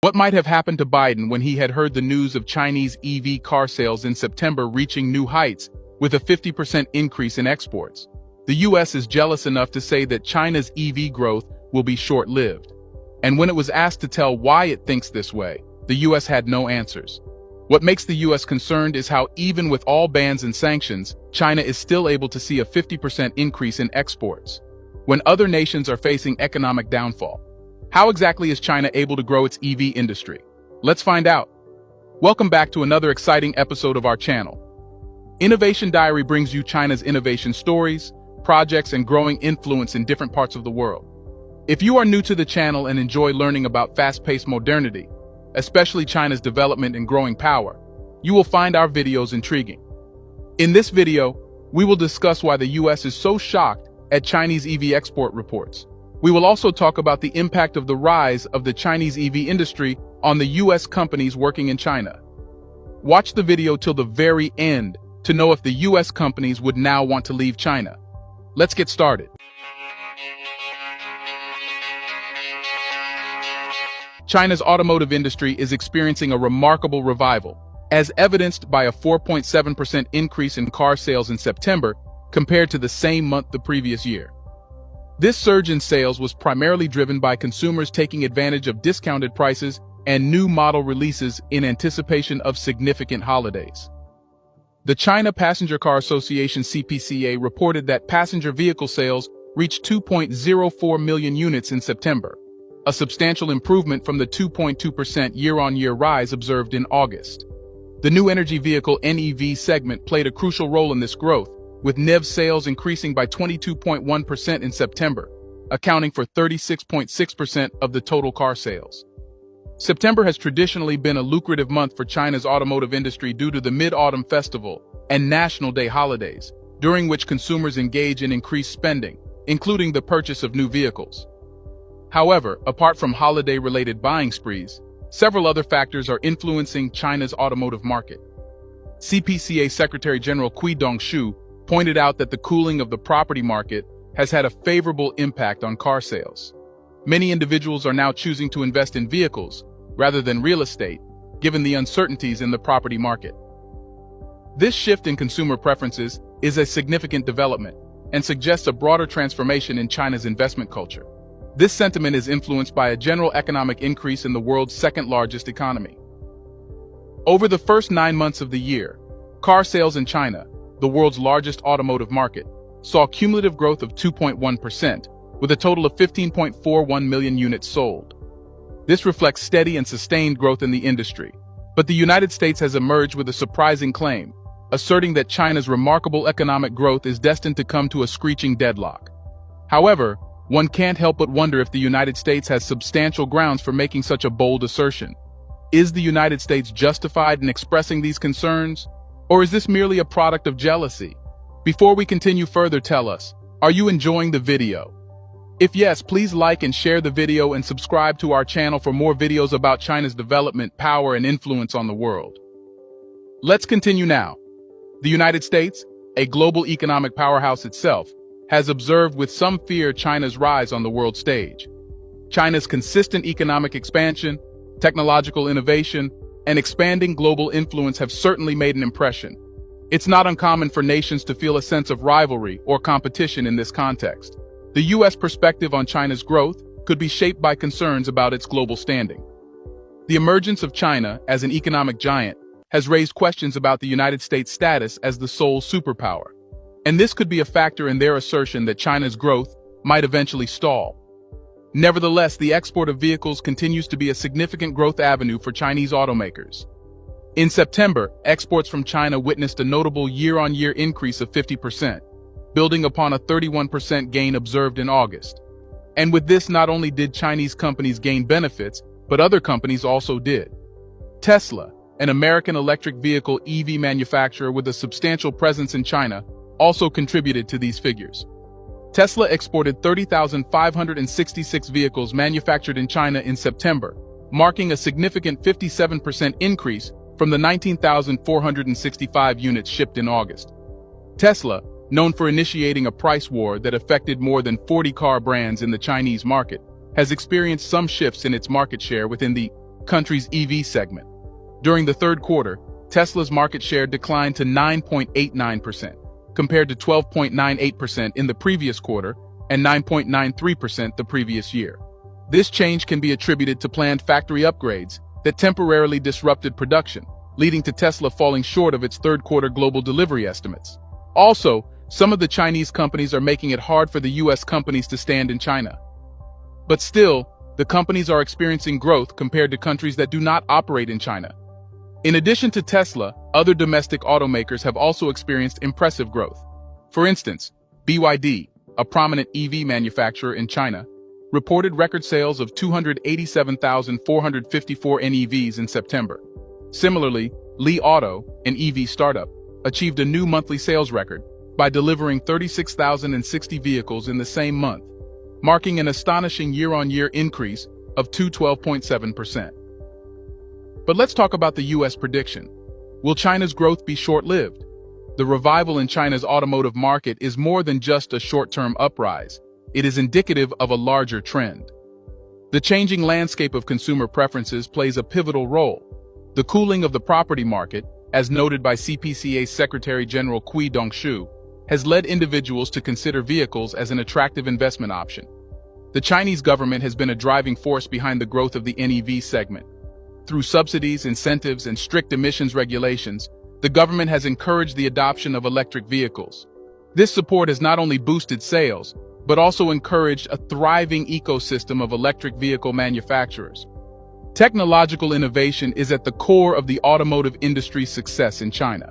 What might have happened to Biden when he had heard the news of Chinese EV car sales in September reaching new heights with a 50% increase in exports? The US is jealous enough to say that China's EV growth will be short-lived. And when it was asked to tell why it thinks this way, the US had no answers. What makes the US concerned is how even with all bans and sanctions, China is still able to see a 50% increase in exports, when other nations are facing economic downfall. How exactly is China able to grow its EV industry? Let's find out. Welcome back to another exciting episode of our channel. Innovation Diary brings you China's innovation stories, projects, and growing influence in different parts of the world. If you are new to the channel and enjoy learning about fast-paced modernity, especially China's development and growing power, you will find our videos intriguing. In this video, we will discuss why the US is so shocked at Chinese EV export reports. We will also talk about the impact of the rise of the Chinese EV industry on the US companies working in China. Watch the video till the very end to know if the US companies would now want to leave China. Let's get started. China's automotive industry is experiencing a remarkable revival, as evidenced by a 4.7% increase in car sales in September compared to the same month the previous year. This surge in sales was primarily driven by consumers taking advantage of discounted prices and new model releases in anticipation of significant holidays. The China Passenger Car Association (CPCA) reported that passenger vehicle sales reached 2.04 million units in September, a substantial improvement from the 2.2% year-on-year rise observed in August. The new energy vehicle (NEV) segment played a crucial role in this growth, with NEV sales increasing by 22.1% in September, accounting for 36.6% of the total car sales. September has traditionally been a lucrative month for China's automotive industry due to the Mid-Autumn Festival and National Day holidays, during which consumers engage in increased spending, including the purchase of new vehicles. However, apart from holiday-related buying sprees, several other factors are influencing China's automotive market. CPCA Secretary General Qi Dongshu pointed out that the cooling of the property market has had a favorable impact on car sales. Many individuals are now choosing to invest in vehicles rather than real estate, given the uncertainties in the property market. This shift in consumer preferences is a significant development and suggests a broader transformation in China's investment culture. This sentiment is influenced by a general economic increase in the world's second-largest economy. Over the first 9 months of the year, car sales in China, the world's largest automotive market, saw cumulative growth of 2.1%, with a total of 15.41 million units sold. This reflects steady and sustained growth in the industry. But the United States has emerged with a surprising claim, asserting that China's remarkable economic growth is destined to come to a screeching deadlock. However, one can't help but wonder if the United States has substantial grounds for making such a bold assertion. Is the United States justified in expressing these concerns? Or is this merely a product of jealousy? Before we continue further, tell us, are you enjoying the video? If yes, please like and share the video and subscribe to our channel for more videos about China's development, power, and influence on the world. Let's continue now. The United States, a global economic powerhouse itself, has observed with some fear China's rise on the world stage. China's consistent economic expansion, technological innovation, and expanding global influence have certainly made an impression. It's not uncommon for nations to feel a sense of rivalry or competition in this context. The US perspective on China's growth could be shaped by concerns about its global standing. The emergence of China as an economic giant has raised questions about the United States' status as the sole superpower. And this could be a factor in their assertion that China's growth might eventually stall. Nevertheless, the export of vehicles continues to be a significant growth avenue for Chinese automakers. In September, exports from China witnessed a notable year-on-year increase of 50%, building upon a 31% gain observed in August. And with this, not only did Chinese companies gain benefits, but other companies also did. Tesla, an American electric vehicle EV manufacturer with a substantial presence in China, also contributed to these figures. Tesla exported 30,566 vehicles manufactured in China in September, marking a significant 57% increase from the 19,465 units shipped in August. Tesla, known for initiating a price war that affected more than 40 car brands in the Chinese market, has experienced some shifts in its market share within the country's EV segment. During the third quarter, Tesla's market share declined to 9.89%, compared to 12.98% in the previous quarter and 9.93% the previous year. This change can be attributed to planned factory upgrades that temporarily disrupted production, leading to Tesla falling short of its third-quarter global delivery estimates. Also, some of the Chinese companies are making it hard for the U.S. companies to stand in China. But still, the companies are experiencing growth compared to countries that do not operate in China. In addition to Tesla, other domestic automakers have also experienced impressive growth. For instance, BYD, a prominent EV manufacturer in China, reported record sales of 287,454 NEVs in September. Similarly, Li Auto, an EV startup, achieved a new monthly sales record by delivering 36,060 vehicles in the same month, marking an astonishing year-on-year increase of 212.7%. But let's talk about the U.S. prediction. Will China's growth be short-lived? The revival in China's automotive market is more than just a short-term uprise. It is indicative of a larger trend. The changing landscape of consumer preferences plays a pivotal role. The cooling of the property market, as noted by CPCA Secretary General Cui Dongshu, has led individuals to consider vehicles as an attractive investment option. The Chinese government has been a driving force behind the growth of the NEV segment. Through subsidies, incentives, and strict emissions regulations, the government has encouraged the adoption of electric vehicles. This support has not only boosted sales, but also encouraged a thriving ecosystem of electric vehicle manufacturers. Technological innovation is at the core of the automotive industry's success in China.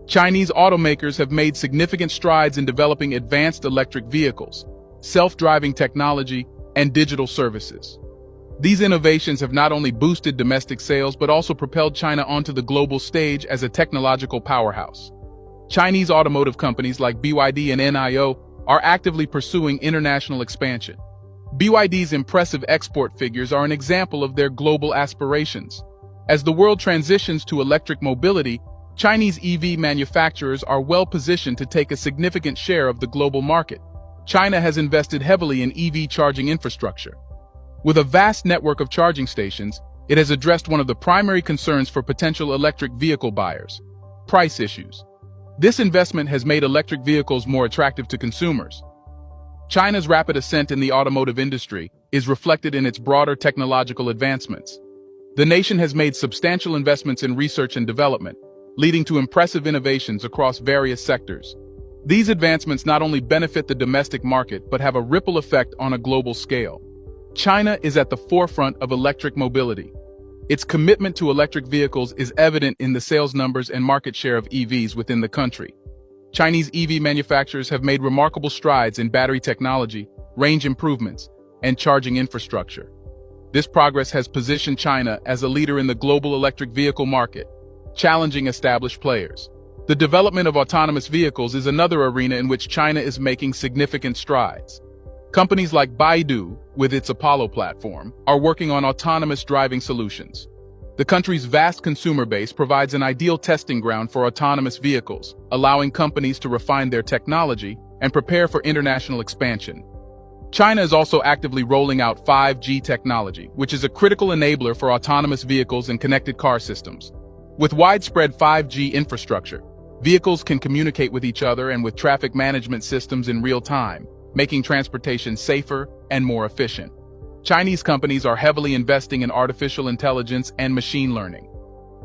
Chinese automakers have made significant strides in developing advanced electric vehicles, self-driving technology, and digital services. These innovations have not only boosted domestic sales but also propelled China onto the global stage as a technological powerhouse. Chinese automotive companies like BYD and NIO are actively pursuing international expansion. BYD's impressive export figures are an example of their global aspirations. As the world transitions to electric mobility, Chinese EV manufacturers are well positioned to take a significant share of the global market. China has invested heavily in EV charging infrastructure. With a vast network of charging stations, it has addressed one of the primary concerns for potential electric vehicle buyers: price issues. This investment has made electric vehicles more attractive to consumers. China's rapid ascent in the automotive industry is reflected in its broader technological advancements. The nation has made substantial investments in research and development, leading to impressive innovations across various sectors. These advancements not only benefit the domestic market but have a ripple effect on a global scale. China is at the forefront of electric mobility. Its commitment to electric vehicles is evident in the sales numbers and market share of EVs within the country. Chinese EV manufacturers have made remarkable strides in battery technology, range improvements, and charging infrastructure. This progress has positioned China as a leader in the global electric vehicle market, challenging established players. The development of autonomous vehicles is another arena in which China is making significant strides. Companies like Baidu, with its Apollo platform, are working on autonomous driving solutions. The country's vast consumer base provides an ideal testing ground for autonomous vehicles, allowing companies to refine their technology and prepare for international expansion. China is also actively rolling out 5G technology, which is a critical enabler for autonomous vehicles and connected car systems. With widespread 5G infrastructure, vehicles can communicate with each other and with traffic management systems in real time, making transportation safer and more efficient. Chinese companies are heavily investing in artificial intelligence and machine learning.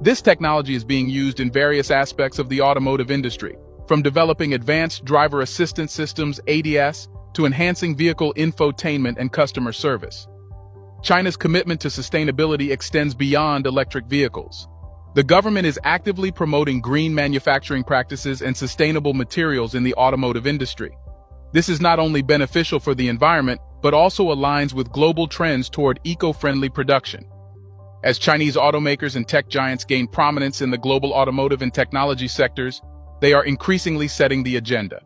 This technology is being used in various aspects of the automotive industry, from developing advanced driver assistance systems (ADAS) to enhancing vehicle infotainment and customer service. China's commitment to sustainability extends beyond electric vehicles. The government is actively promoting green manufacturing practices and sustainable materials in the automotive industry. This is not only beneficial for the environment, but also aligns with global trends toward eco-friendly production. As Chinese automakers and tech giants gain prominence in the global automotive and technology sectors, they are increasingly setting the agenda.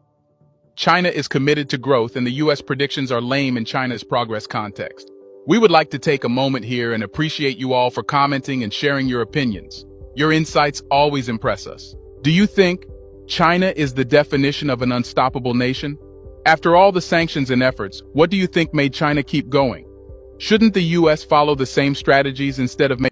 China is committed to growth, and the U.S. predictions are lame in China's progress context. We would like to take a moment here and appreciate you all for commenting and sharing your opinions. Your insights always impress us. Do you think China is the definition of an unstoppable nation? After all the sanctions and efforts, what do you think made China keep going? Shouldn't the US follow the same strategies instead of